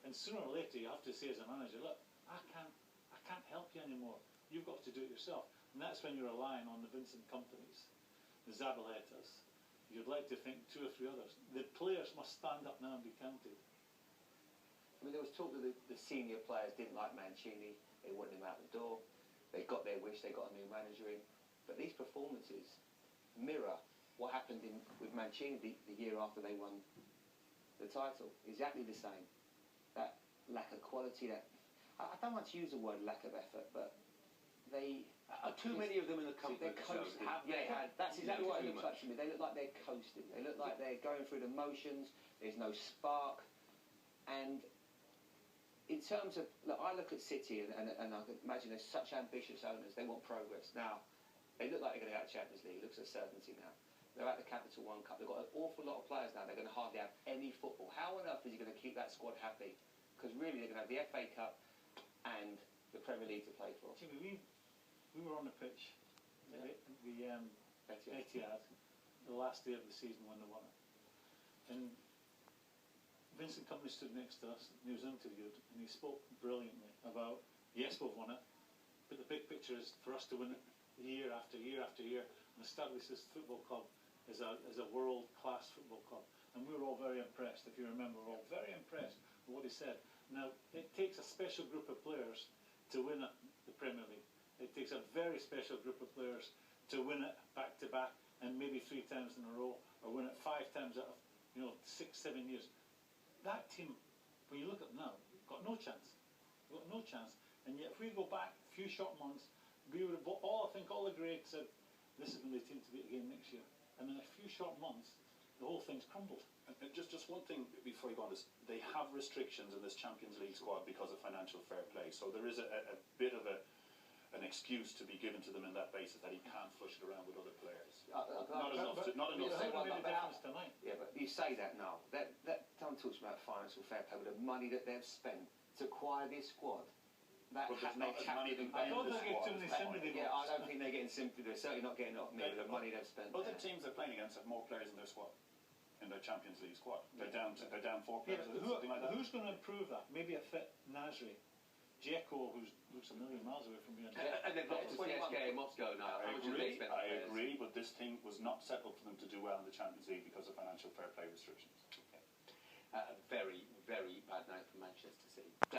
And sooner or later, you have to say as a manager, look, I can't help you anymore. You've got to do it yourself. And that's when you're relying on the Vincent Kompany's, the Zabaletas. You'd like to think 2 or 3 others. The players must stand up now and be counted. I mean, there was talk that the senior players didn't like Mancini. They wanted him out the door. They got their wish. They got a new manager in. But these performances mirror what happened with Mancini the year after they won the title. Exactly the same. That lack of quality. That I don't want to use the word lack of effort, but they. Too many of them in the company. That's exactly what it looks like to me. They look like they're coasting. They look like they're going through the motions. There's no spark. And in terms of, look, I look at City and I can imagine they're such ambitious owners. They want progress. Now, they look like they're going to get out of the Champions League. It looks a certainty now. They're at the Capital One Cup. They've got an awful lot of players now. They're going to hardly have any football. How on earth is he going to keep that squad happy? Because really, they're going to have the FA Cup and the Premier League to play for. Jimmy, we were on the pitch, the Etihad, the last day of the season when they won it. And Vincent Kompany stood next to us, and he was interviewed, and he spoke brilliantly about, yes, we've won it, but the big picture is for us to win it year after year after year and establish this football club as a world-class football club. And we were all very impressed, if you remember, we were all very impressed with what he said. Now, it takes a special group of players to win it, the Premier League. It takes a very special group of players to win it back-to-back and maybe 3 times in a row, or win it 5 times out of 6, 7 years. That team, when you look at them now, got no chance. Got no chance. And yet, if we go back a few short months, we would have I think all the greats said, this is going to be the team to beat again next year. And in a few short months, the whole thing's crumbled. And just one thing before you go on this, they have restrictions in this Champions League squad because of financial fair play. So there is a bit of an excuse to be given to them in that basis that he can't flush it around with other players. Not enough to say tonight. Yeah, but you say that now. That don't talk about financial fair play, but the money that they've spent to acquire this squad. But there's not as money than I don't think they're getting too many sympathy votes. Yeah, I don't think they're getting sympathy. They're certainly not getting it off me with the money they've spent. Other teams they're playing against have more players in their squad, in their Champions League squad. They're down 4 players, something like that. Who's going to improve that? Maybe a fit Nasri. Dzeko, who looks a million miles away from being and they've got CSKA Moscow now. I agree, but this team was not set up for them to do well in the Champions League because of financial fair play restrictions. Okay. Very, very bad night for Manchester City.